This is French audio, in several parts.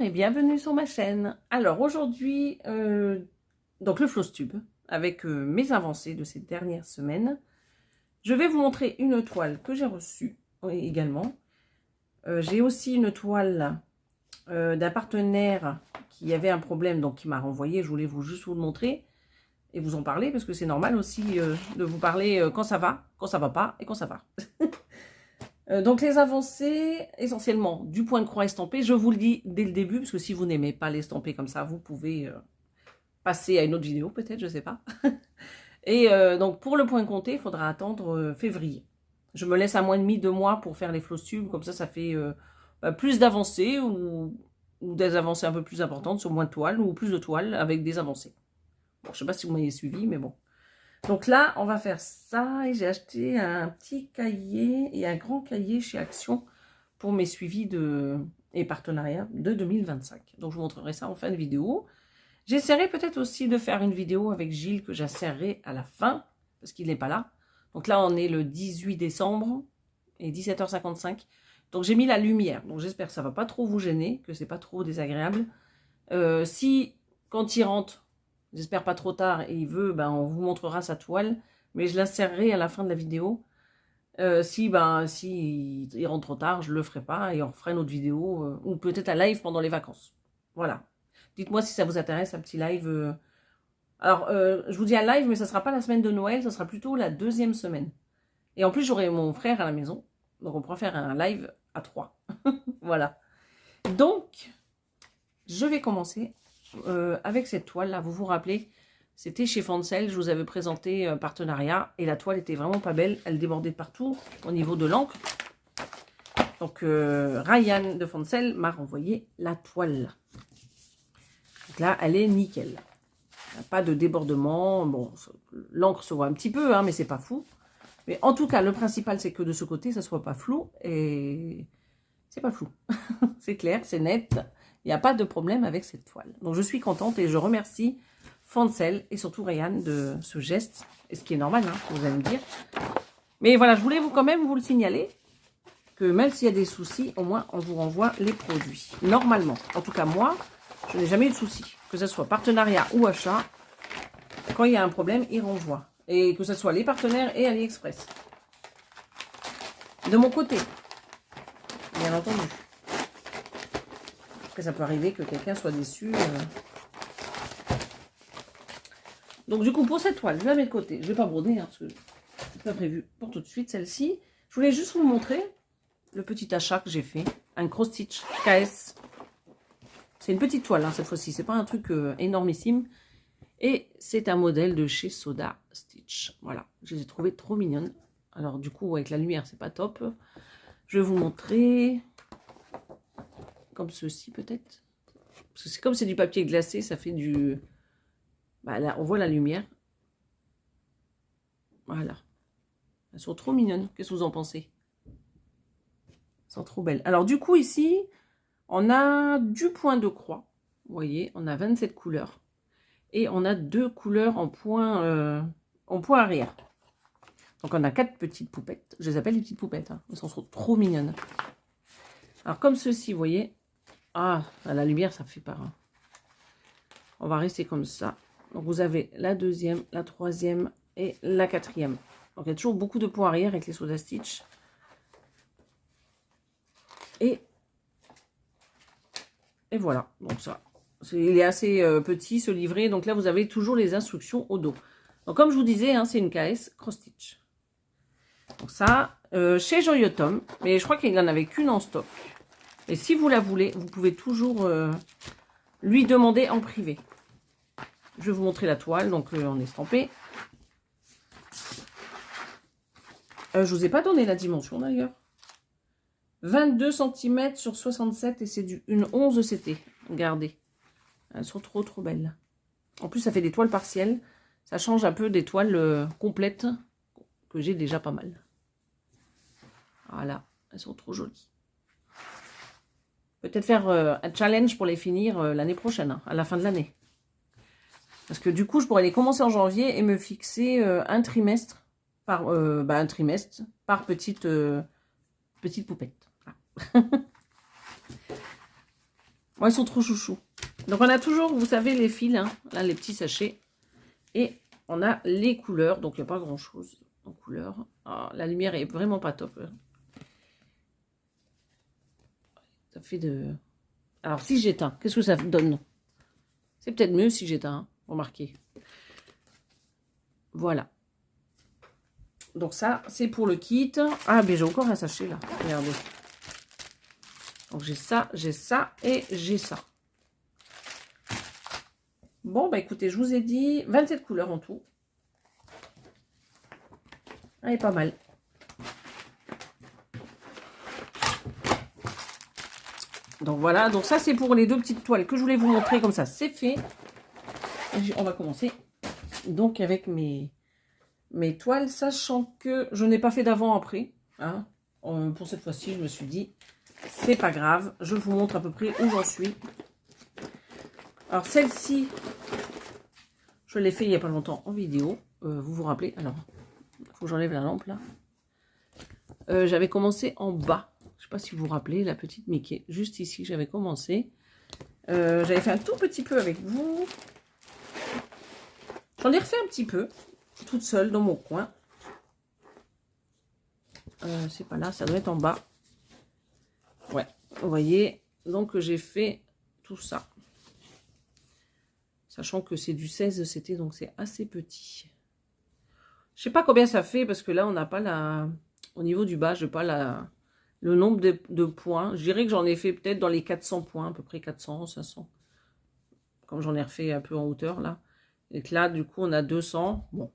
et bienvenue sur ma chaîne. Alors aujourd'hui, donc le floss tube avec mes avancées de ces dernières semaines. Je vais vous montrer une toile que j'ai reçue également. J'ai aussi une toile d'un partenaire qui avait un problème, donc qui m'a renvoyé. Je voulais juste vous le montrer et vous en parler parce que c'est normal aussi de vous parler quand ça va pas et quand ça va. Donc les avancées, essentiellement du point de croix estampé, je vous le dis dès le début, parce que si vous n'aimez pas l'estamper comme ça, vous pouvez passer à une autre vidéo peut-être, je sais pas. Et donc pour le point compté, il faudra attendre février. Je me laisse un mois et demi, 2 mois pour faire les floss tubes, comme ça fait plus d'avancées ou des avancées un peu plus importantes sur moins de toiles ou plus de toiles avec des avancées. Bon, je sais pas si vous m'avez suivi, mais bon. Donc là, on va faire ça et j'ai acheté un petit cahier et un grand cahier chez Action pour mes suivis et partenariats de 2025. Donc je vous montrerai ça en fin de vidéo. J'essaierai peut-être aussi de faire une vidéo avec Gilles que j'insérerai à la fin parce qu'il n'est pas là. Donc là, on est le 18 décembre et 17h55. Donc j'ai mis la lumière. Donc j'espère que ça ne va pas trop vous gêner, que c'est pas trop désagréable. Si quand il rentre, j'espère pas trop tard, et il veut, ben, on vous montrera sa toile, mais je l'insérerai à la fin de la vidéo. Si il rentre trop tard, je le ferai pas, et on fera une autre vidéo, ou peut-être un live pendant les vacances. Voilà. Dites-moi si ça vous intéresse, un petit live. Alors, je vous dis un live, mais ça sera pas la semaine de Noël, ça sera plutôt la 2e semaine. Et en plus, j'aurai mon frère à la maison, donc on pourra faire un live à 3. Voilà. Donc, je vais commencer avec cette toile là. Vous vous rappelez, c'était chez Foncel, je vous avais présenté un partenariat et la toile était vraiment pas belle, elle débordait de partout au niveau de l'encre. Donc Ryan de Foncel m'a renvoyé la toile. Donc là, elle est nickel. Il n'y a pas de débordement. Bon, l'encre se voit un petit peu, hein, mais c'est pas fou. Mais en tout cas, le principal, c'est que de ce côté, ça soit pas flou et c'est pas flou. C'est clair, c'est net. Il n'y a pas de problème avec cette toile. Donc, je suis contente et je remercie Foncel et surtout Ryan de ce geste. Et ce qui est normal, hein, vous allez me dire. Mais voilà, je voulais quand même vous le signaler que même s'il y a des soucis, au moins, on vous renvoie les produits. Normalement. En tout cas, moi, je n'ai jamais eu de soucis. Que ce soit partenariat ou achat, quand il y a un problème, ils renvoient. Et que ce soit les partenaires et AliExpress. De mon côté, bien entendu. Après, ça peut arriver que quelqu'un soit déçu. Donc, du coup, pour cette toile, je la mets de côté. Je ne vais pas broder, hein, parce que c'est pas prévu pour tout de suite, celle-ci. Je voulais juste vous montrer le petit achat que j'ai fait. Un cross stitch KS. C'est une petite toile, hein, cette fois-ci. C'est pas un truc énormissime. Et c'est un modèle de chez Soda Stitch. Voilà, je les ai trouvées trop mignonnes. Alors, du coup, avec la lumière, c'est pas top. Je vais vous montrer comme ceci, peut-être. Parce que c'est comme c'est du papier glacé, ça fait du... Bah, là, on voit la lumière. Voilà. Elles sont trop mignonnes. Qu'est-ce que vous en pensez? Elles sont trop belles. Alors, du coup, ici, on a du point de croix. Vous voyez, on a 27 couleurs. Et on a 2 couleurs en point arrière. Donc, on a 4 petites poupettes. Je les appelle les petites poupettes. Hein. Elles sont trop mignonnes. Alors, comme ceci, vous voyez. Ah, à la lumière, ça fait pas. Hein. On va rester comme ça. Donc, vous avez la 2e, la 3e et la 4e. Donc, il y a toujours beaucoup de points arrière avec les Soda Stitch. Et voilà. Donc, ça. Il est assez petit, ce livret. Donc, là, vous avez toujours les instructions au dos. Donc, comme je vous disais, hein, c'est une KS Cross Stitch. Donc, ça, chez Joyotom. Mais je crois qu'il n'en avait qu'une en stock. Et si vous la voulez, vous pouvez toujours lui demander en privé. Je vais vous montrer la toile, donc en estampé. Je vous ai pas donné la dimension d'ailleurs. 22 cm sur 67 et c'est une 11 CT. Regardez. Elles sont trop belles. En plus, ça fait des toiles partielles. Ça change un peu des toiles complètes que j'ai déjà pas mal. Voilà. Elles sont trop jolies. Peut-être faire un challenge pour les finir l'année prochaine, hein, à la fin de l'année. Parce que du coup, je pourrais les commencer en janvier et me fixer un trimestre par petite poupette. Voilà. Bon, ils sont trop chouchous. Donc, on a toujours, vous savez, les fils, hein, là, les petits sachets. Et on a les couleurs. Donc, il n'y a pas grand-chose en couleur. Ah, la lumière est vraiment pas top. Ça fait de... Alors, si j'éteins, qu'est-ce que ça donne? C'est peut-être mieux si j'éteins, hein, remarquez. Voilà. Donc ça, c'est pour le kit. Ah, mais j'ai encore un sachet là. Regardez. Donc j'ai ça et j'ai ça. Bon, bah écoutez, je vous ai dit 27 couleurs en tout. Elle est pas mal. Donc voilà, donc ça c'est pour les deux petites toiles que je voulais vous montrer. Comme ça, c'est fait. Et on va commencer donc avec mes toiles, sachant que je n'ai pas fait d'avant-après. Hein. Pour cette fois-ci, je me suis dit, c'est pas grave, je vous montre à peu près où j'en suis. Alors celle-ci, je l'ai fait il n'y a pas longtemps en vidéo. Vous vous rappelez? Alors, il faut que j'enlève la lampe là. J'avais commencé en bas. Je ne sais pas si vous vous rappelez, la petite Mickey. Juste ici, j'avais commencé. J'avais fait un tout petit peu avec vous. J'en ai refait un petit peu, toute seule dans mon coin. C'est pas là, ça doit être en bas. Ouais, vous voyez. Donc j'ai fait tout ça. Sachant que c'est du 16 c'était, donc c'est assez petit. Je sais pas combien ça fait, parce que là, on n'a pas la... Au niveau du bas, je n'ai pas le nombre de points. Je dirais que j'en ai fait peut-être dans les 400 points, à peu près 400, 500. Comme j'en ai refait un peu en hauteur, là. Et que là, du coup, on a 200. Bon.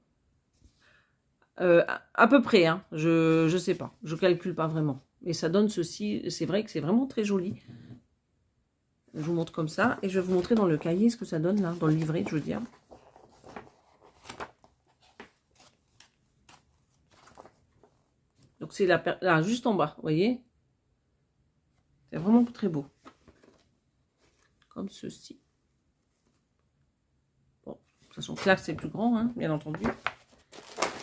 À peu près, hein. Je sais pas. Je calcule pas vraiment. Mais ça donne ceci. C'est vrai que c'est vraiment très joli. Je vous montre comme ça. Et je vais vous montrer dans le cahier ce que ça donne, là. Dans le livret, je veux dire. Donc, c'est là, juste en bas, vous voyez. C'est vraiment très beau. Comme ceci. Bon, de toute façon, là, c'est plus grand, hein, bien entendu.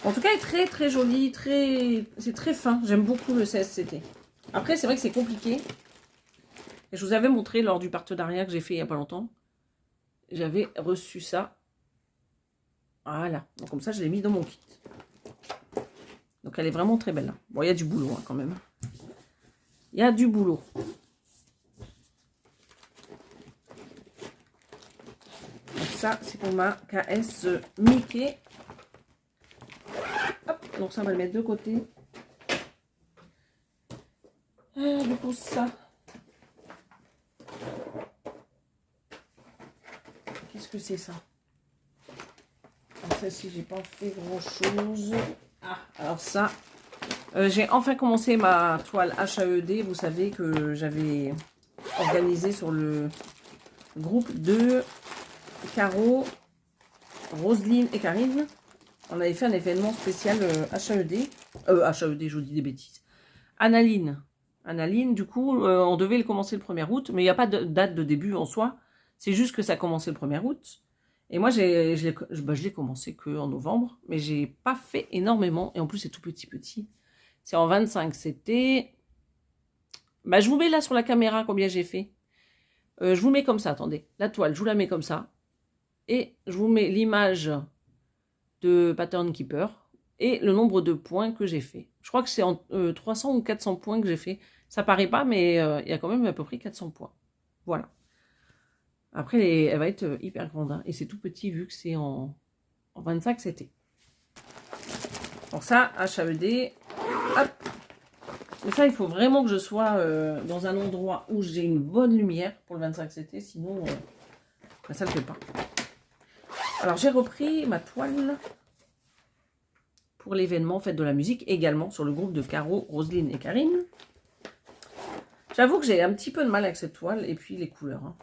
En tout cas, il est très, très joli. C'est très fin. J'aime beaucoup le 16CT. Après, c'est vrai que c'est compliqué. Et je vous avais montré lors du partenariat que j'ai fait il n'y a pas longtemps. J'avais reçu ça. Voilà. Donc, comme ça, je l'ai mis dans mon kit. Donc, elle est vraiment très belle. Bon, il y a du boulot, hein, quand même. Il y a du boulot. Donc, ça, c'est pour ma KS Mickey. Hop, donc ça, on va le mettre de côté. Du coup, ça. Qu'est-ce que c'est ça? Alors, celle-ci, j'ai pas fait grand-chose. Ah, alors ça, j'ai enfin commencé ma toile HAED. Vous savez que j'avais organisé sur le groupe de Caro, Roselyne et Karine. On avait fait un événement spécial HAED. HAED, je vous dis des bêtises. Analine. Analine, du coup, on devait le commencer le 1er août, mais il n'y a pas de date de début en soi. C'est juste que ça a commencé le 1er août. Et moi, je l'ai commencé qu'en novembre, mais j'ai pas fait énormément. Et en plus, c'est tout petit. C'est en 25. C'était... Bah, je vous mets là sur la caméra combien j'ai fait. Je vous mets comme ça, attendez. La toile, je vous la mets comme ça. Et je vous mets l'image de Pattern Keeper et le nombre de points que j'ai fait. Je crois que c'est en 300 ou 400 points que j'ai fait. Ça paraît pas, mais il y a quand même à peu près 400 points. Voilà. Après, elle va être hyper grande. Hein, et c'est tout petit vu que c'est en 25 CT. Donc ça, HAED. Hop. Mais ça, il faut vraiment que je sois dans un endroit où j'ai une bonne lumière pour le 25 CT. Sinon, ben, ça ne le fait pas. Alors, j'ai repris ma toile pour l'événement Fête de la musique, également sur le groupe de Caro, Roselyne et Karine. J'avoue que j'ai un petit peu de mal avec cette toile et puis les couleurs. Hein.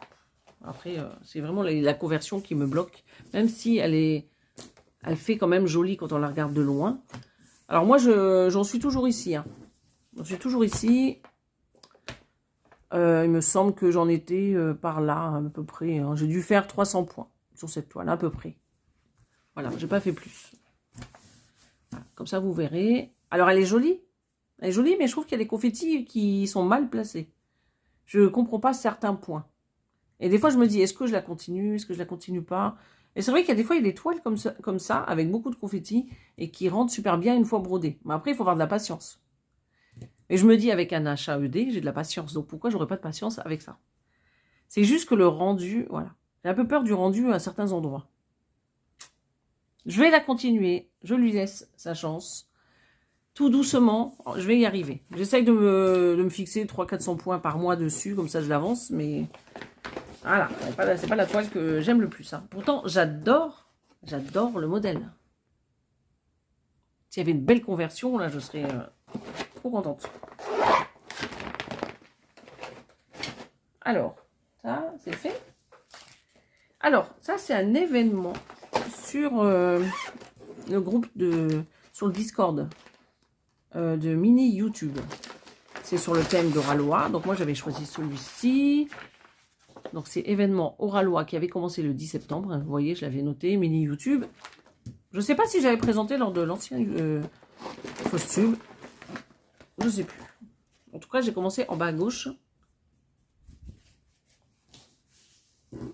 Après, c'est vraiment la conversion qui me bloque, même si elle fait quand même jolie quand on la regarde de loin. Alors moi, j'en suis toujours ici. Hein. J'en suis toujours ici. Il me semble que j'en étais par là, à peu près. Hein. J'ai dû faire 300 points sur cette toile, à peu près. Voilà, j'ai pas fait plus. Voilà, comme ça, vous verrez. Alors, elle est jolie. Elle est jolie, mais je trouve qu'il y a des confettis qui sont mal placés. Je comprends pas certains points. Et des fois, je me dis, est-ce que je la continue? Est-ce que je la continue pas? Et c'est vrai qu'il y a des fois, il y a des toiles comme ça, avec beaucoup de confettis, et qui rendent super bien une fois brodées. Mais après, il faut avoir de la patience. Et je me dis, avec un achat ED, j'ai de la patience. Donc pourquoi j'aurais pas de patience avec ça? C'est juste que le rendu, voilà. J'ai un peu peur du rendu à certains endroits. Je vais la continuer. Je lui laisse sa chance. Tout doucement, je vais y arriver. J'essaye de me fixer 300-400 points par mois dessus, comme ça je l'avance, mais voilà, c'est pas la toile que j'aime le plus. Hein. Pourtant, j'adore le modèle. S'il y avait une belle conversion, là, je serais trop contente. Alors, ça, c'est fait. Alors, ça, c'est un événement sur le groupe sur le Discord de Mini YouTube. C'est sur le thème d'Oralois. Donc, moi, j'avais choisi celui-ci. Donc, c'est événement Oralois qui avait commencé le 10 septembre. Vous voyez, je l'avais noté, Mini YouTube. Je ne sais pas si j'avais présenté lors de l'ancien costume. Je ne sais plus. En tout cas, j'ai commencé en bas à gauche.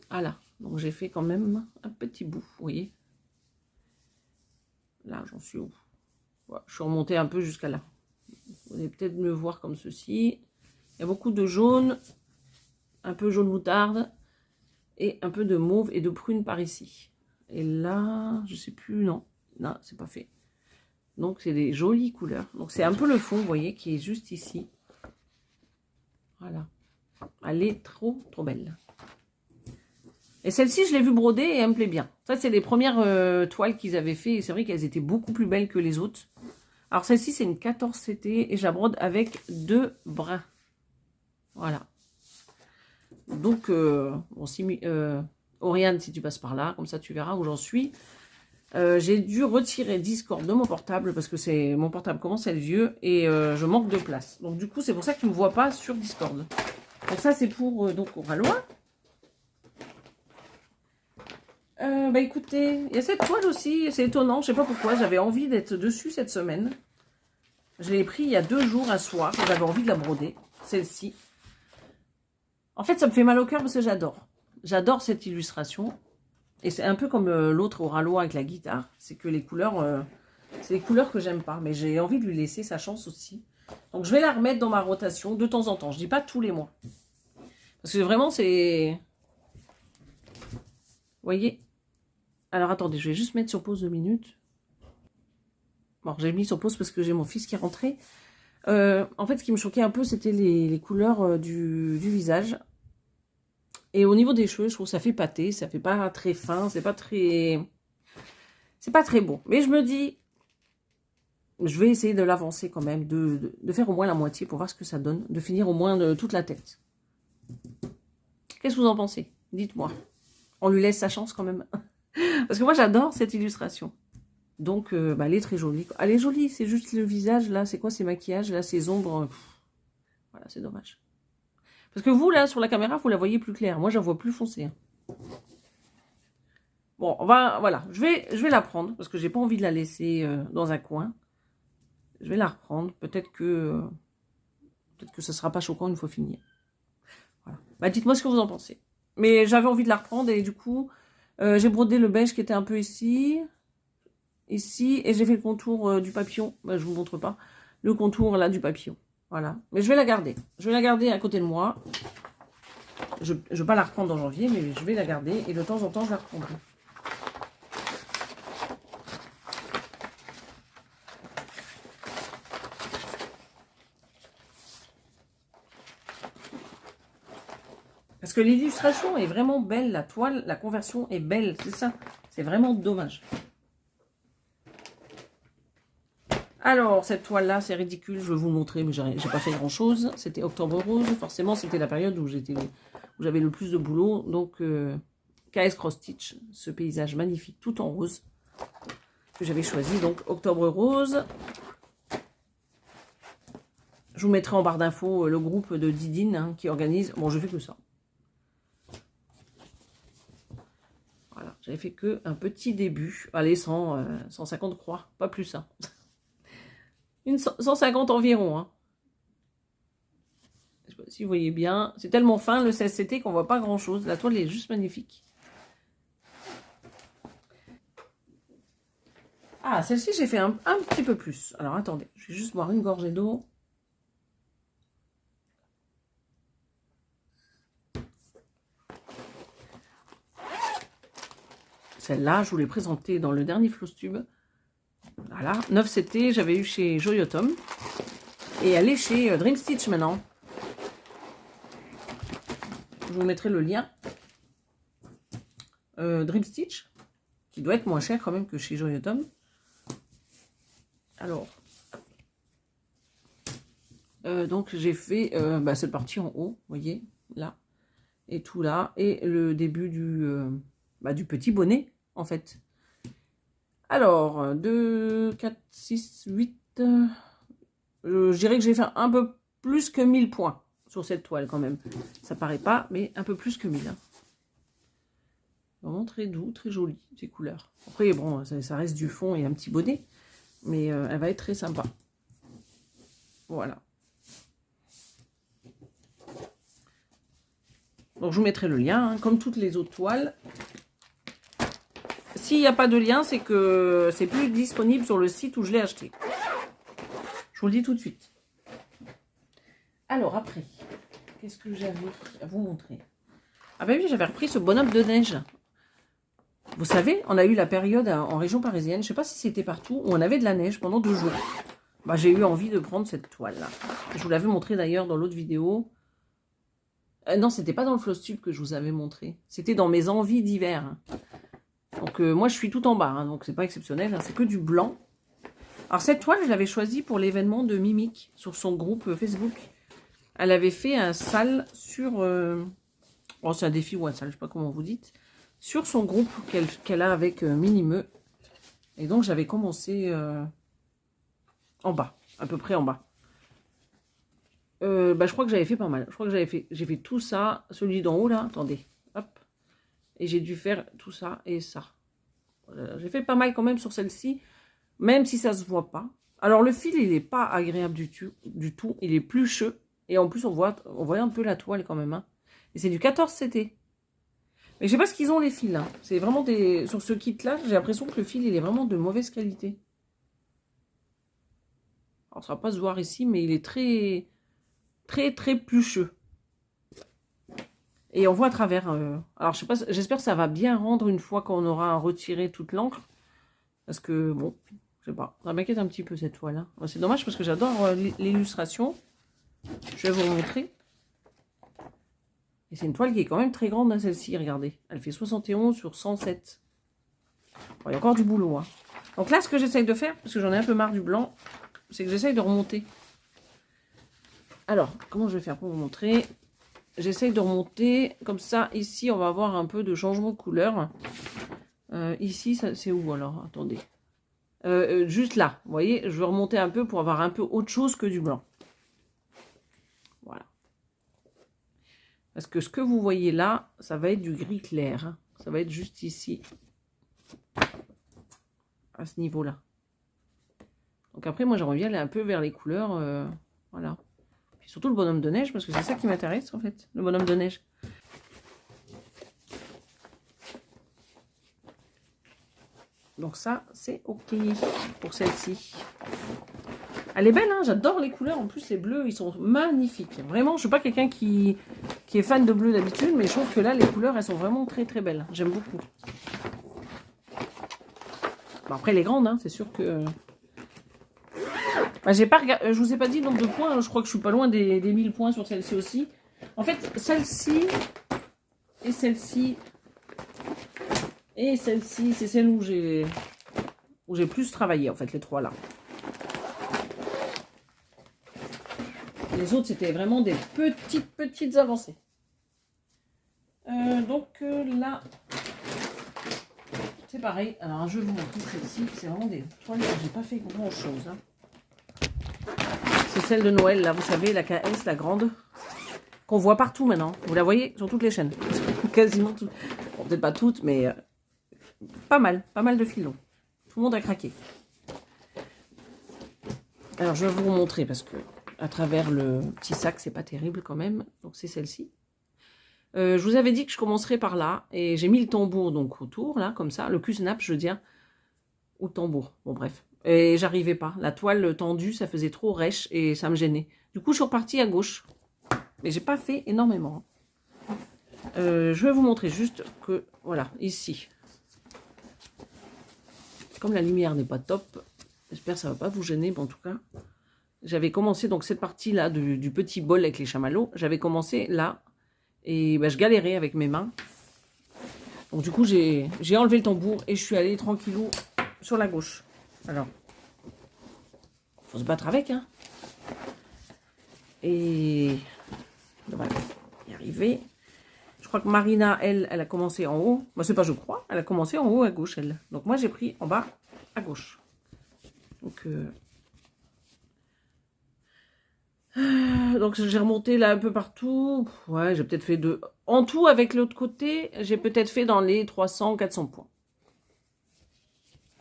Voilà. Donc, j'ai fait quand même un petit bout, vous voyez. Là, j'en suis où? Voilà, je suis remontée un peu jusqu'à là. Vous allez peut-être me voir comme ceci. Il y a beaucoup de jaune, un peu jaune moutarde, et un peu de mauve et de prune par ici. Et là, je sais plus, non. Non, c'est pas fait. Donc, c'est des jolies couleurs. Donc, c'est un peu le fond, vous voyez, qui est juste ici. Voilà. Elle est trop, trop belle. Et celle-ci, je l'ai vue broder et elle me plaît bien. Ça, c'est les premières toiles qu'ils avaient fait. Et c'est vrai qu'elles étaient beaucoup plus belles que les autres. Alors, celle-ci, c'est une 14 CT et je la brode avec 2 brins. Voilà. Donc, bon, Oriane, si tu passes par là, comme ça, tu verras où j'en suis. J'ai dû retirer Discord de mon portable parce que mon portable commence à être vieux et je manque de place. Donc, du coup, c'est pour ça que tu ne me vois pas sur Discord. Donc, ça, c'est pour donc Oralois. Bah écoutez, il y a cette toile aussi, c'est étonnant, je sais pas pourquoi, j'avais envie d'être dessus cette semaine. Je l'ai pris il y a 2 jours à soir, j'avais envie de la broder, celle-ci. En fait, ça me fait mal au cœur parce que j'adore. J'adore cette illustration. Et c'est un peu comme l'autre Oralois avec la guitare, c'est que les couleurs, c'est les couleurs que j'aime pas, mais j'ai envie de lui laisser sa chance aussi. Donc je vais la remettre dans ma rotation de temps en temps, je dis pas tous les mois. Parce que vraiment, c'est... Vous voyez? Alors, attendez, je vais juste mettre sur pause 2 minutes. Bon, j'ai mis sur pause parce que j'ai mon fils qui est rentré. En fait, ce qui me choquait un peu, c'était les couleurs du visage. Et au niveau des cheveux, je trouve que ça fait pâté. Ça fait pas très fin. C'est pas très beau. Mais je me dis, je vais essayer de l'avancer quand même. De faire au moins la moitié pour voir ce que ça donne. De finir au moins toute la tête. Qu'est-ce que vous en pensez? Dites-moi. On lui laisse sa chance quand même. Parce que moi, j'adore cette illustration. Donc, bah, elle est très jolie. Elle est jolie, c'est juste le visage, là. C'est quoi ces maquillages? Là, ces ombres. Voilà, c'est dommage. Parce que vous, là, sur la caméra, vous la voyez plus claire. Moi, j'en vois plus foncé. Hein. Bon, voilà. Je vais la prendre, parce que j'ai pas envie de la laisser dans un coin. Je vais la reprendre. Peut-être que ce sera pas choquant une fois fini. Voilà. Bah, dites-moi ce que vous en pensez. Mais j'avais envie de la reprendre, et du coup... j'ai brodé le beige qui était un peu ici, et j'ai fait le contour du papillon. Bah, je vous montre pas le contour là du papillon. Voilà. Mais je vais la garder. Je vais la garder à côté de moi. Je ne vais pas la reprendre en janvier, mais je vais la garder et de temps en temps je la reprendrai. Parce que l'illustration est vraiment belle, la toile, la conversion est belle, c'est ça. C'est vraiment dommage. Alors, cette toile-là, c'est ridicule, je vais vous le montrer, mais j'ai pas fait grand-chose. C'était Octobre Rose, forcément, c'était la période où j'avais le plus de boulot. Donc, KS Cross Stitch, ce paysage magnifique, tout en rose, que j'avais choisi. Donc, Octobre Rose. Je vous mettrai en barre d'infos le groupe de Didine hein, qui organise. Bon, je fais que ça. Voilà, j'avais fait que un petit début. Allez, 150 croix, pas plus. Hein. 150 environ. Hein. sais pas si vous voyez bien. C'est tellement fin le 16CT qu'on voit pas grand chose. La toile est juste magnifique. Ah, celle-ci, j'ai fait un petit peu plus. Alors, attendez, je vais juste boire une gorgée d'eau. Celle-là, je vous l'ai présentée dans le dernier Flosstube. Voilà, 9CT, j'avais eu chez Joyotom. Et elle est chez Dream Stitch maintenant. Je vous mettrai le lien. Dream Stitch, qui doit être moins cher quand même que chez Joyotom. Alors, donc j'ai fait cette partie en haut, vous voyez, là, et tout là, et le début du petit bonnet, en fait. Alors, 2, 4, 6, 8, je dirais que j'ai fait un peu plus que 1000 points sur cette toile quand même. Ça paraît pas, mais un peu plus que 1000. Hein. Vraiment très doux, très joli, ces couleurs. Après, bon, ça reste du fond et un petit bonnet, mais elle va être très sympa. Voilà. Donc, je vous mettrai le lien, hein, comme toutes les autres toiles. S'il n'y a pas de lien, c'est que c'est plus disponible sur le site où je l'ai acheté. Je vous le dis tout de suite. Alors, après, qu'est-ce que j'avais à vous montrer? Ah ben oui, j'avais repris ce bonhomme de neige. Vous savez, on a eu la période en région parisienne, je ne sais pas si c'était partout, où on avait de la neige pendant 2 jours. Bah, j'ai eu envie de prendre cette toile-là. Je vous l'avais montré d'ailleurs dans l'autre vidéo. Non, c'était pas dans le Flosstube que je vous avais montré. C'était dans mes envies d'hiver. Donc moi, je suis tout en bas, hein, donc c'est pas exceptionnel. Hein, c'est que du blanc. Alors cette toile, je l'avais choisie pour l'événement de Mimic sur son groupe Facebook. Elle avait fait un sale sur... Oh, c'est un défi ou un sale, je sais pas comment vous dites. Sur son groupe qu'elle a avec Minimeux. Et donc j'avais commencé en bas, à peu près en bas. Je crois que j'avais fait pas mal. Je crois que j'ai fait tout ça, celui d'en haut là, attendez, hop. Et j'ai dû faire tout ça et ça. J'ai fait pas mal quand même sur celle-ci, même si ça se voit pas. Alors le fil, il n'est pas agréable du tout, il est plucheux. Et en plus, on voit un peu la toile quand même. Hein. Et c'est du 14CT. Mais je sais pas ce qu'ils ont les fils. Hein. C'est vraiment des... Sur ce kit-là, j'ai l'impression que le fil, il est vraiment de mauvaise qualité. Alors ça va pas se voir ici, mais il est très, très, très plucheux. Et on voit à travers. Alors je sais pas, j'espère que ça va bien rendre une fois qu'on aura retiré toute l'encre. Parce que, bon, je sais pas, ça m'inquiète un petit peu cette toile. Hein. C'est dommage parce que j'adore l'illustration. Je vais vous montrer. Et c'est une toile qui est quand même très grande, hein, celle-ci, regardez. Elle fait 71 sur 107. Bon, il y a encore du boulot. Hein. Donc là, ce que j'essaye de faire, parce que j'en ai un peu marre du blanc, c'est que j'essaye de remonter. Alors, comment je vais faire pour vous montrer? J'essaye de remonter, comme ça, ici, on va avoir un peu de changement de couleur. Ici, c'est où alors? Attendez. Juste là, vous voyez, je vais remonter un peu pour avoir un peu autre chose que du blanc. Voilà. Parce que ce que vous voyez là, ça va être du gris clair. Hein. Ça va être juste ici. À ce niveau-là. Donc après, moi, j'aimerais bien aller un peu vers les couleurs. Voilà. Puis surtout le bonhomme de neige, parce que c'est ça qui m'intéresse, en fait. Le bonhomme de neige. Donc ça, c'est OK pour celle-ci. Elle est belle, hein, j'adore les couleurs. En plus, les bleus, ils sont magnifiques. Vraiment, je ne suis pas quelqu'un qui est fan de bleu d'habitude, mais je trouve que là, les couleurs, elles sont vraiment très, très belles. J'aime beaucoup. Bon, après, elle est grande, hein, c'est sûr que... Bah, j'ai pas regardé, je vous ai pas dit le nombre de points. Je crois que je suis pas loin des 1000 points sur celle-ci aussi. En fait, celle-ci et celle-ci et celle-ci, c'est celle où j'ai plus travaillé, en fait, les trois là. Les autres, c'était vraiment des petites avancées. Donc là, c'est pareil. Alors, je vais vous montrer celle-ci. C'est vraiment des toiles que j'ai pas fait grand-chose. Hein. C'est celle de Noël, là, vous savez, la KS, la grande, qu'on voit partout maintenant. Vous la voyez sur toutes les chaînes. Quasiment toutes. Bon, peut-être pas toutes, mais pas mal de filons. Tout le monde a craqué. Alors, je vais vous montrer parce que à travers le petit sac, c'est pas terrible quand même. Donc c'est celle-ci. Je vous avais dit que je commencerais par là, et j'ai mis le tambour donc autour, là, comme ça, le cul-snap, je veux dire, ou le tambour, bon bref. Et j'arrivais pas, la toile tendue, ça faisait trop rêche, et ça me gênait. Du coup, je suis repartie à gauche, mais j'ai pas fait énormément. Je vais vous montrer juste que, voilà, ici, comme la lumière n'est pas top, j'espère que ça va pas vous gêner, mais en tout cas, j'avais commencé, donc cette partie-là du petit bol avec les chamallows, j'avais commencé là, et ben, je galérais avec mes mains. Donc du coup, j'ai enlevé le tambour et je suis allée tranquillou sur la gauche. Alors, faut se battre avec, hein. Et on va y arriver. Je crois que Marina, elle a commencé en haut. Moi, c'est pas je crois, elle a commencé en haut à gauche, elle. Donc moi, j'ai pris en bas à gauche. Donc j'ai remonté là un peu partout. Ouais, j'ai peut-être fait deux. En tout, avec l'autre côté, j'ai peut-être fait dans les 300-400 points.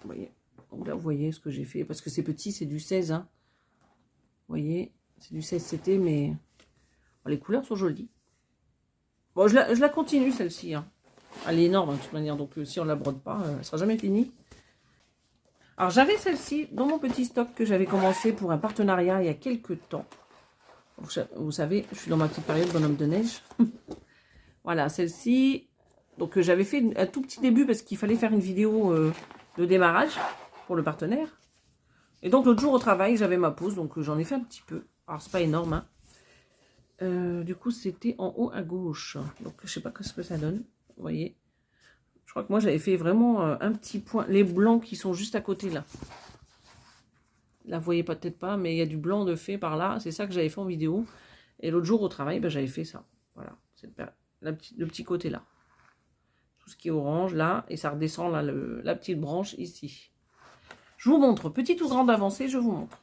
Vous voyez. Donc là, vous voyez ce que j'ai fait. Parce que c'est petit, c'est du 16. Hein. Vous voyez, c'est du 16 CT, mais oh, les couleurs sont jolies. Bon, je la continue, celle-ci. Hein. Elle est énorme, hein, de toute manière. Donc si on ne la brode pas, elle ne sera jamais finie. Alors, j'avais celle-ci dans mon petit stock que j'avais commencé pour un partenariat il y a quelques temps. Vous savez, je suis dans ma petite période bonhomme de neige. Voilà, celle-ci. Donc, j'avais fait un tout petit début parce qu'il fallait faire une vidéo de démarrage pour le partenaire. Et donc, l'autre jour au travail, j'avais ma pause. Donc, j'en ai fait un petit peu. Alors, c'est pas énorme. Hein. Du coup, c'était en haut à gauche. Donc, je sais pas ce que ça donne. Vous voyez. Je crois que moi, j'avais fait vraiment un petit point. Les blancs qui sont juste à côté, là. Là, vous voyez peut-être pas, mais il y a du blanc de fait par là. C'est ça que j'avais fait en vidéo. Et l'autre jour au travail, ben, j'avais fait ça. Voilà, le petit côté là. Tout ce qui est orange là. Et ça redescend là, la petite branche ici. Je vous montre. Petite ou grande avancée, je vous montre.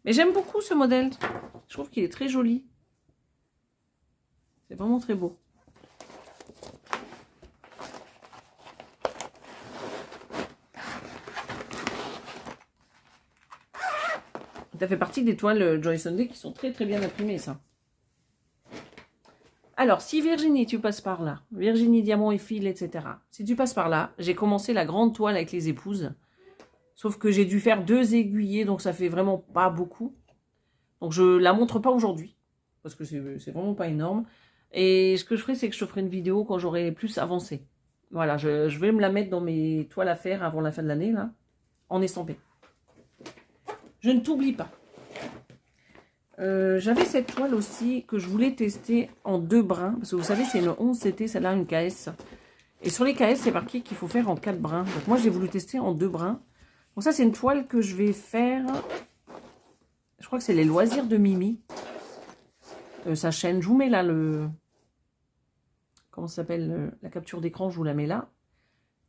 Mais j'aime beaucoup ce modèle. Je trouve qu'il est très joli. C'est vraiment très beau. Ça fait partie des toiles Joy Sunday qui sont très très bien imprimées, ça. Alors, si Virginie, tu passes par là, Virginie, diamant et fil, etc. Si tu passes par là, j'ai commencé la grande toile avec les épouses. Sauf que j'ai dû faire 2 aiguillés, donc ça fait vraiment pas beaucoup. Donc, je la montre pas aujourd'hui, parce que c'est vraiment pas énorme. Et ce que je ferai, c'est que je te ferai une vidéo quand j'aurai plus avancé. Voilà, je vais me la mettre dans mes toiles à faire avant la fin de l'année, là, en estampé. Je ne t'oublie pas. J'avais cette toile aussi que je voulais tester en 2 brins. Parce que vous savez, c'est une 11 CT, celle-là, une KS. Et sur les KS, c'est marqué qu'il faut faire en 4 brins. Donc moi, j'ai voulu tester en 2 brins. Donc ça, c'est une toile que je vais faire. Je crois que c'est les loisirs de Mimi. Sa chaîne. Je vous mets là le... Comment ça s'appelle? La capture d'écran, je vous la mets là.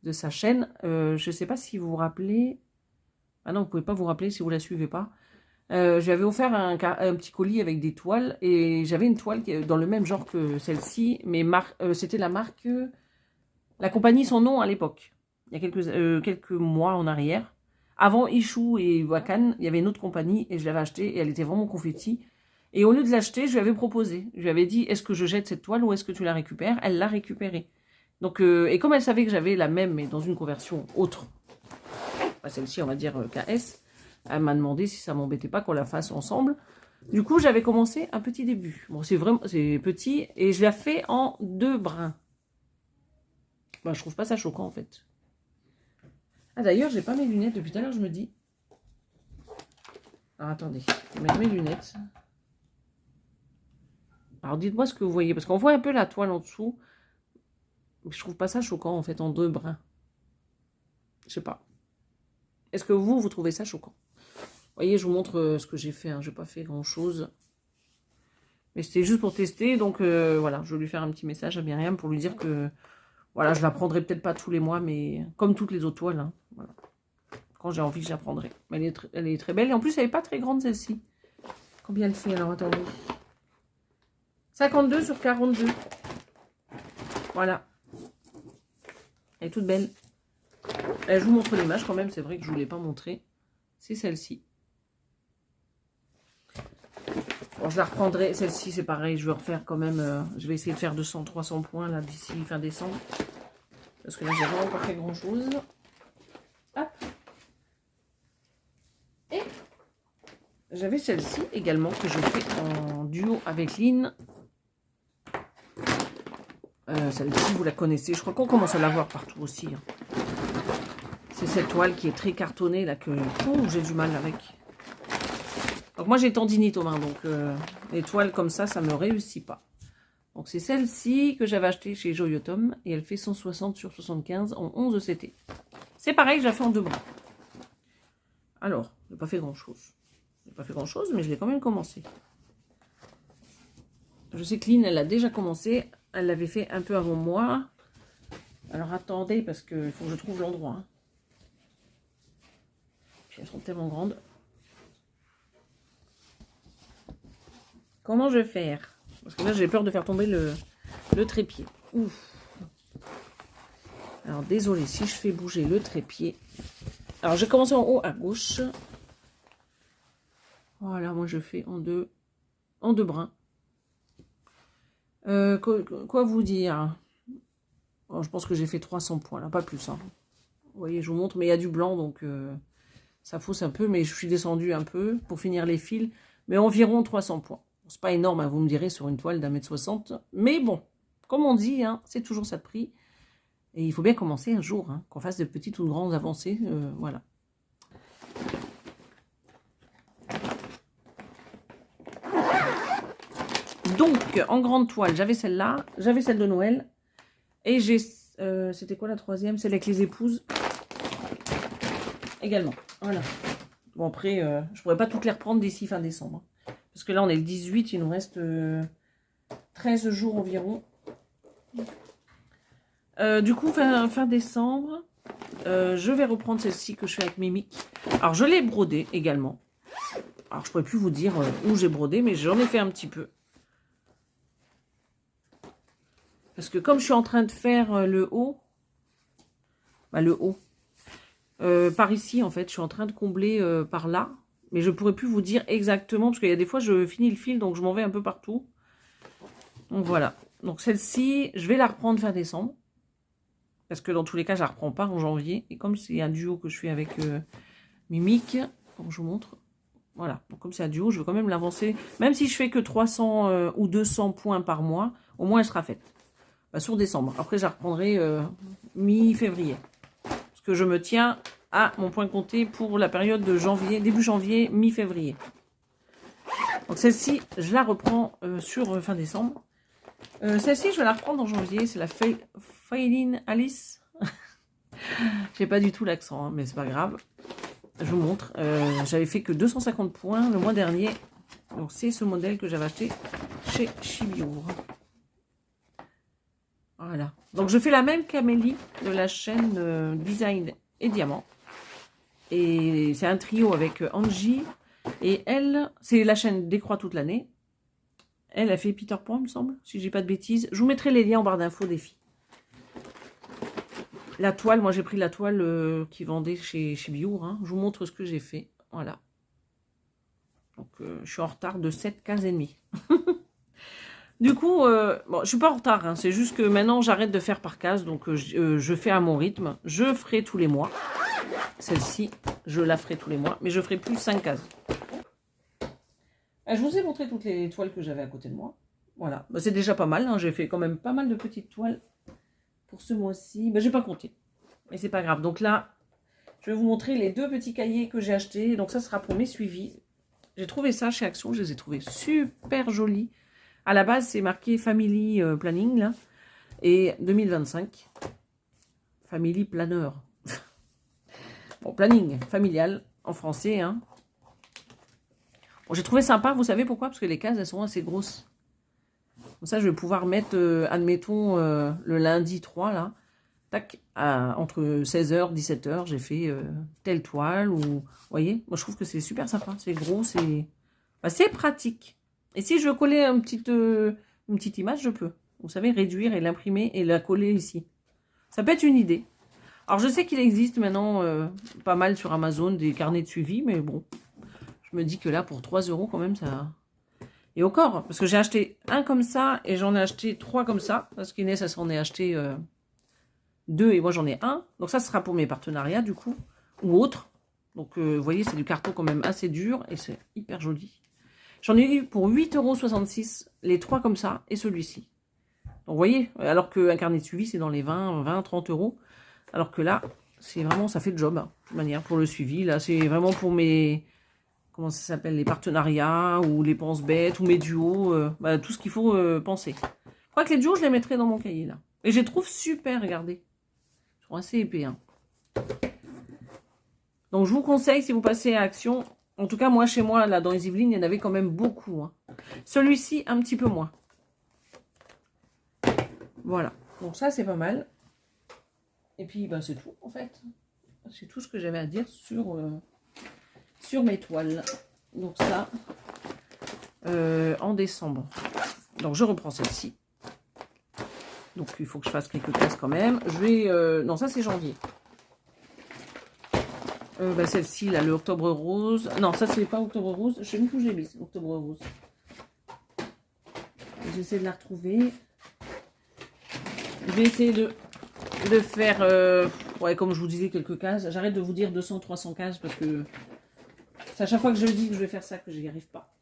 De sa chaîne. Je ne sais pas si vous vous rappelez... Ah non, vous ne pouvez pas vous rappeler si vous ne la suivez pas. J'avais offert un petit colis avec des toiles. Et j'avais une toile qui est dans le même genre que celle-ci. Mais c'était la marque... la compagnie, son nom à l'époque. Il y a quelques mois en arrière. Avant Ichou et Wakan, il y avait une autre compagnie. Et je l'avais achetée. Et elle était vraiment confetti. Et au lieu de l'acheter, je lui avais proposé. Je lui avais dit, est-ce que je jette cette toile ou est-ce que tu la récupères? Elle l'a récupérée. Donc, et comme elle savait que j'avais la même, mais dans une conversion autre, celle-ci, on va dire KS, elle m'a demandé si ça m'embêtait pas qu'on la fasse ensemble. Du coup, j'avais commencé un petit début. Bon, c'est petit, et je l'ai fait en 2 brins. Je trouve pas ça choquant, en fait. Ah, d'ailleurs, j'ai pas mes lunettes. Depuis tout à l'heure, je me dis... Alors, attendez. Je vais mettre mes lunettes. Alors, dites-moi ce que vous voyez. Parce qu'on voit un peu la toile en dessous. Mais je trouve pas ça choquant, en fait, en 2 brins. Je sais pas. Est-ce que vous trouvez ça choquant? Vous voyez, je vous montre ce que j'ai fait. Hein. Je n'ai pas fait grand-chose. Mais c'était juste pour tester. Donc, voilà. Je vais lui faire un petit message à Myriam pour lui dire que... Voilà, je la prendrai peut-être pas tous les mois, mais comme toutes les autres toiles. Hein. Voilà. Quand j'ai envie, je la prendrai. Mais elle est très belle. Et en plus, elle n'est pas très grande, celle-ci. Combien elle fait? Alors, attendez. 52 sur 42. Voilà. Elle est toute belle. Je vous montre l'image quand même. C'est vrai que je ne vous l'ai pas montrée. C'est celle-ci. Bon, je la reprendrai. Celle-ci, c'est pareil. Je vais refaire quand même. Je vais essayer de faire 200, 300 points là d'ici fin décembre. Parce que là, j'ai vraiment pas fait grand-chose. Hop. Et j'avais celle-ci également que je fais en duo avec Lynn. Celle-ci, vous la connaissez. Je crois qu'on commence à la voir partout aussi. Hein. C'est cette toile qui est très cartonnée là que j'ai du mal avec. Donc moi j'ai tendinite aux mains, donc les toiles comme ça me réussit pas. Donc c'est celle-ci que j'avais achetée chez Joyotom et elle fait 160 sur 75 en 11 CT. C'est pareil, je la fais en 2 bras. Alors, j'ai pas fait grand-chose. J'ai pas fait grand-chose, mais je l'ai quand même commencé. Je sais que Lynn, elle a déjà commencé. Elle l'avait fait un peu avant moi. Alors attendez, parce qu'il faut que je trouve l'endroit. Hein. Puis elles sont tellement grandes. Comment je vais faire? Parce que là, j'ai peur de faire tomber le trépied. Ouf. Alors, désolé si je fais bouger le trépied. Alors, j'ai commencé en haut à gauche. Voilà, moi, je fais en deux brins. Quoi vous dire? Bon, je pense que j'ai fait 300 points, là, pas plus. Hein. Vous voyez, je vous montre, mais il y a du blanc, donc ça fausse un peu. Mais je suis descendue un peu pour finir les fils. Mais environ 300 points. C'est pas énorme, hein, vous me direz, sur une toile d'1,60 m. Mais bon, comme on dit, hein, c'est toujours ça de prix. Et il faut bien commencer un jour, hein, qu'on fasse de petites ou de grandes avancées. Voilà. Donc, en grande toile, j'avais celle-là. J'avais celle de Noël. Et j'ai... c'était quoi la troisième? Celle avec les épouses. Également. Voilà. Bon, après, je pourrais pas toutes les reprendre d'ici fin décembre. Parce que là, on est le 18, il nous reste 13 jours environ. Du coup, fin décembre, je vais reprendre celle-ci que je fais avec Mimic. Alors, je l'ai brodée également. Alors, je ne pourrais plus vous dire où j'ai brodé, mais j'en ai fait un petit peu. Parce que comme je suis en train de faire le haut, par ici, en fait, je suis en train de combler par là. Mais je ne pourrais plus vous dire exactement, parce qu'il y a des fois, je finis le fil, donc je m'en vais un peu partout. Donc voilà. Donc celle-ci, je vais la reprendre fin décembre. Parce que dans tous les cas, je la reprends pas en janvier. Et comme c'est un duo que je fais avec Mimic, donc je vous montre. Voilà. Donc comme c'est un duo, je veux quand même l'avancer. Même si je fais que 300 ou 200 points par mois, au moins elle sera faite. Bah, sur décembre. Après, je la reprendrai mi-février. Parce que je me tiens à mon point compté pour la période de janvier, début janvier, mi-février. Donc celle-ci, je la reprends sur fin décembre. Celle-ci, je vais la reprendre en janvier. C'est la Failine Alice. J'ai pas du tout l'accent, hein, mais c'est pas grave. Je vous montre. J'avais fait que 250 points le mois dernier. Donc c'est ce modèle que j'avais acheté chez Chibiur. Voilà. Donc je fais la même qu'Amélie de la chaîne Design et Diamant. Et c'est un trio avec Angie. Et elle, c'est la chaîne Décroît toute l'année. Elle a fait Peter Pan, il me semble, si j'ai pas de bêtises. Je vous mettrai les liens en barre d'infos des filles. La toile, moi j'ai pris la toile qui vendait chez Biour. Hein. Je vous montre ce que j'ai fait. Voilà. Donc je suis en retard de 7 15 et demi. Du coup, bon, je suis pas en retard. Hein. C'est juste que maintenant j'arrête de faire par case. Donc je fais à mon rythme. Je ferai tous les mois. Celle-ci, je la ferai tous les mois. Mais je ferai plus 5 cases. Je vous ai montré toutes les toiles que j'avais à côté de moi. Voilà. Bah, c'est déjà pas mal. Hein. J'ai fait quand même pas mal de petites toiles pour ce mois-ci. Bah, j'ai pas compté. Mais c'est pas grave. Donc là, je vais vous montrer les 2 petits cahiers que j'ai achetés. Donc ça sera pour mes suivis. J'ai trouvé ça chez Action. Je les ai trouvés super jolis. À la base, c'est marqué Family Planning. Là. Et 2025. Family Planner. Bon, planning familial en français. Hein. Bon, j'ai trouvé sympa, vous savez pourquoi? Parce que les cases, elles sont assez grosses. Comme ça, je vais pouvoir mettre, admettons, le lundi 3, là. Tac, entre 16h, 17h, j'ai fait telle toile. Ou, vous voyez, moi, je trouve que c'est super sympa. C'est gros, c'est pratique. Et si je veux coller une petite image, je peux. Vous savez, réduire et l'imprimer et la coller ici. Ça peut être une idée. Alors, je sais qu'il existe maintenant pas mal sur Amazon des carnets de suivi, mais bon... Je me dis que là, pour 3 € quand même, ça, Et au corps, parce que j'ai acheté un comme ça et j'en ai acheté 3 comme ça. Parce qu'Inès, elle s'en est acheté 2 et moi j'en ai un. Donc ça, ce sera pour mes partenariats du coup, ou autres. Donc vous voyez, c'est du carton quand même assez dur et c'est hyper joli. J'en ai eu pour 8,66 € les 3 comme ça et celui-ci. Donc vous voyez, alors qu'un carnet de suivi, c'est dans les 20, 30 €. Alors que là, c'est vraiment, ça fait le job, hein, de toute manière, pour le suivi. Là, c'est vraiment pour mes... Comment ça s'appelle, les partenariats ou les pense-bêtes ou mes duos, bah, tout ce qu'il faut penser. Je crois que les duos, je les mettrai dans mon cahier là. Et je les trouve super, regardez. Ils sont assez épais. Hein. Donc je vous conseille, si vous passez à Action, en tout cas moi chez moi, là dans les Yvelines, il y en avait quand même beaucoup. Hein. Celui-ci, un petit peu moins. Voilà, donc ça c'est pas mal. Et puis ben, c'est tout en fait. C'est tout ce que j'avais à dire sur mes toiles. Donc ça, en décembre. Donc je reprends celle-ci. Donc il faut que je fasse quelques cases quand même. Je vais... non, ça c'est janvier. Bah, celle-ci, là, le octobre rose. Non, ça c'est pas octobre rose. Je sais même plus où j'ai mis octobre rose. J'essaie de la retrouver. Je vais essayer de faire... ouais, comme je vous disais, quelques cases. J'arrête de vous dire 200, 300 cases parce que... C'est à chaque fois que je dis que je vais faire ça que j'y arrive pas.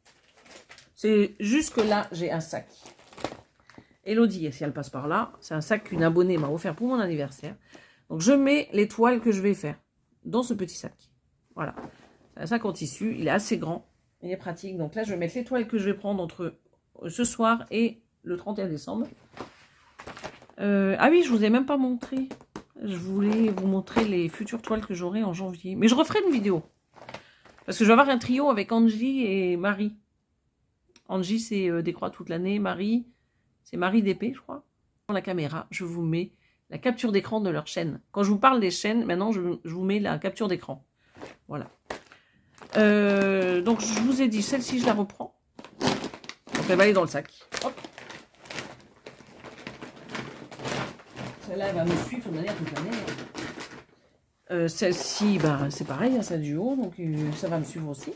C'est juste que là, j'ai un sac. Elodie, si elle passe par là, c'est un sac qu'une abonnée m'a offert pour mon anniversaire. Donc, je mets les toiles que je vais faire dans ce petit sac. Voilà. C'est un sac en tissu. Il est assez grand. Il est pratique. Donc là, je vais mettre les toiles que je vais prendre entre ce soir et le 31 décembre. Ah oui, je vous ai même pas montré. Je voulais vous montrer les futures toiles que j'aurai en janvier. Mais je referai une vidéo. Parce que je vais avoir un trio avec Angie et Marie. Angie, c'est des croix toute l'année. Marie, c'est Marie d'épée, je crois. Dans la caméra, je vous mets la capture d'écran de leur chaîne. Quand je vous parle des chaînes, maintenant, je vous mets la capture d'écran. Voilà. Donc, je vous ai dit, celle-ci, je la reprends. Donc, elle va aller dans le sac. Hop. Celle-là, elle va me suivre de manière toute l'année. Celle-ci, bah, c'est pareil, hein, c'est un duo, donc ça va me suivre aussi.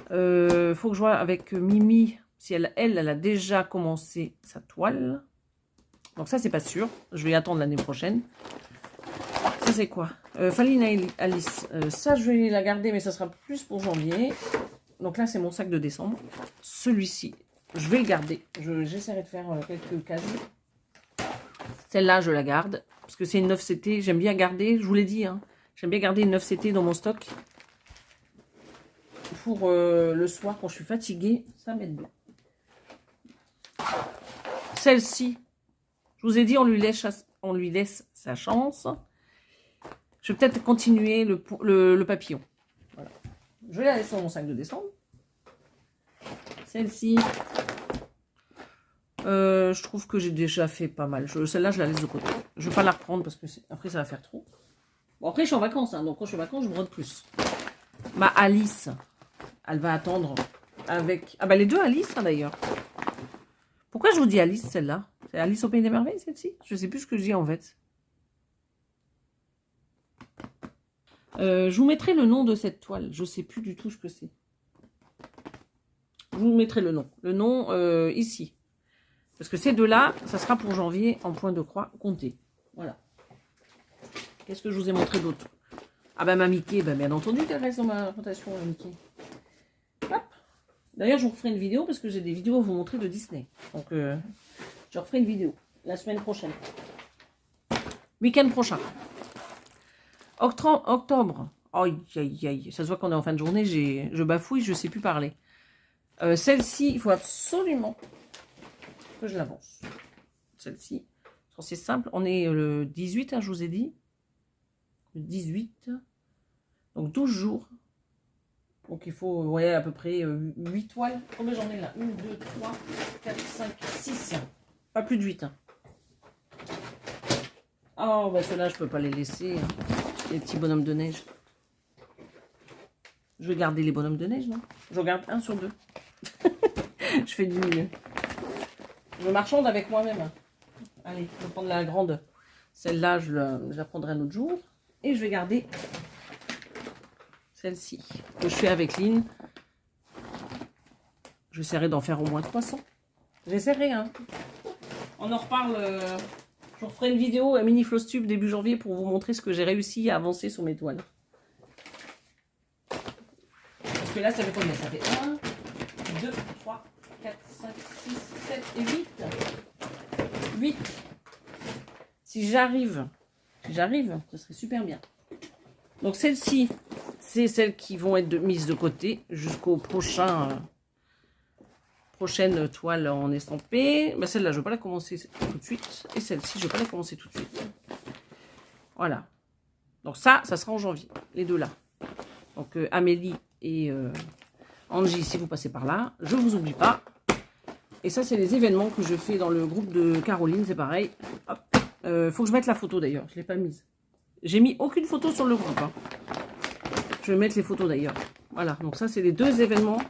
Faut que je vois avec Mimi si elle a déjà commencé sa toile. Donc ça, c'est pas sûr. Je vais attendre l'année prochaine. Ça, c'est quoi Faline Alice. Ça, je vais la garder, mais ça sera plus pour janvier. Donc là, c'est mon sac de décembre. Celui-ci, je vais le garder. J'essaierai de faire quelques cases. Celle-là, je la garde. Parce que c'est une 9 CT. J'aime bien garder, je vous l'ai dit. Hein, j'aime bien garder une 9 CT dans mon stock. Pour le soir, quand je suis fatiguée, ça m'aide bien. Celle-ci, je vous ai dit, on lui laisse sa chance. Je vais peut-être continuer le papillon. Voilà. Je vais la laisser dans mon sac de décembre. Celle-ci, je trouve que j'ai déjà fait pas mal. Celle-là, je la laisse de côté. Je ne vais pas la reprendre parce que après, ça va faire trop. Bon, après, je suis en vacances. Hein, donc, quand je suis en vacances, je brode plus. Ma Alice, elle va attendre avec... Ah bah, les deux Alice, hein, d'ailleurs. Pourquoi je vous dis Alice, celle-là? C'est Alice au Pays des Merveilles, celle-ci? Je sais plus ce que je dis, en fait. Je vous mettrai le nom de cette toile. Je ne sais plus du tout ce que c'est. Je vous mettrai le nom. Le nom, ici. Parce que ces deux-là, ça sera pour janvier en point de croix compté. Voilà. Qu'est-ce que je vous ai montré d'autre? Ah bah ma Mickey, bah, bien entendu qu'elle reste dans ma rotation, la Mickey. Hop. D'ailleurs, je vous referai une vidéo parce que j'ai des vidéos à vous montrer de Disney. Donc, je referai une vidéo la semaine prochaine. Week-end prochain. Octobre. Aïe, aïe, aïe. Ça se voit qu'on est en fin de journée. Je bafouille, je ne sais plus parler. Celle-ci, il faut absolument que je l'avance. Celle-ci. C'est simple. On est le 18, hein, je vous ai dit. Le 18. Donc 12 jours. Donc il faut, ouais, à peu près 8 toiles. Combien j'en ai là? 1, 2, 3, 4, 5, 6. Pas plus de 8. Hein. Oh, bah ceux-là, je peux pas les laisser. Hein. Les petits bonhommes de neige. Je vais garder les bonhommes de neige, non? Je regarde 1 sur 2. Je fais du mieux. Je marchande avec moi-même. Allez, je vais prendre la grande. Celle-là, je la prendrai un autre jour. Et je vais garder celle-ci, que je fais avec Lynn. J'essaierai d'en faire au moins 300. J'essaierai, hein. On en reparle. Je vous ferai une vidéo à mini floss tube début janvier pour vous montrer ce que j'ai réussi à avancer sur mes toiles. Parce que là, ça fait combien? Ça fait 1, 2, 3, 4, 5, 6, 7 et 8. 8. Si j'arrive, ce serait super bien. Donc celle-ci, c'est celles qui vont être mises de côté jusqu'au prochaine toile en estampé. Ben, celle-là, je ne vais pas la commencer tout de suite. Et celle-ci, je ne vais pas la commencer tout de suite. Voilà. Donc ça sera en janvier, les deux là. Donc Amélie et Angie, si vous passez par là, je ne vous oublie pas. Et ça, c'est les événements que je fais dans le groupe de Caroline, c'est pareil. Faut que je mette la photo d'ailleurs, je ne l'ai pas mise. J'ai mis aucune photo sur le groupe. Hein. Je vais mettre les photos d'ailleurs. Voilà, donc ça, c'est les deux événements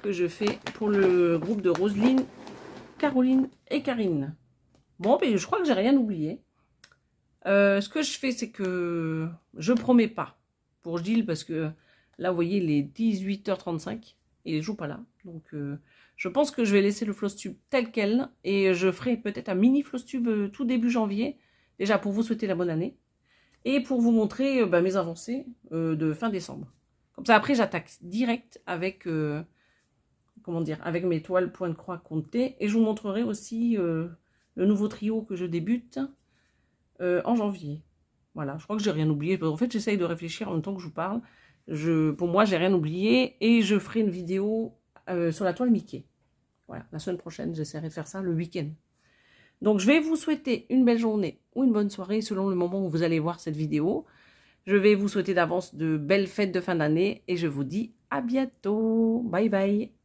que je fais pour le groupe de Roselyne, Caroline et Karine. Bon, ben, je crois que j'ai rien oublié. Ce que je fais, c'est que je promets pas pour Gilles, parce que là, vous voyez, il est 18h35 et il ne joue pas là. Donc, je pense que je vais laisser le floss tube tel quel et je ferai peut-être un mini floss tube tout début janvier, déjà pour vous souhaiter la bonne année et pour vous montrer mes avancées de fin décembre. Comme ça, après, j'attaque direct avec, comment dire, avec mes toiles point de croix comptées et je vous montrerai aussi le nouveau trio que je débute en janvier. Voilà, je crois que j'ai rien oublié. En fait, j'essaye de réfléchir en même temps que je vous parle. Pour moi, j'ai rien oublié et je ferai une vidéo sur la toile Mickey. Voilà, la semaine prochaine, j'essaierai de faire ça le week-end. Donc, je vais vous souhaiter une belle journée ou une bonne soirée selon le moment où vous allez voir cette vidéo. Je vais vous souhaiter d'avance de belles fêtes de fin d'année et je vous dis à bientôt. Bye bye.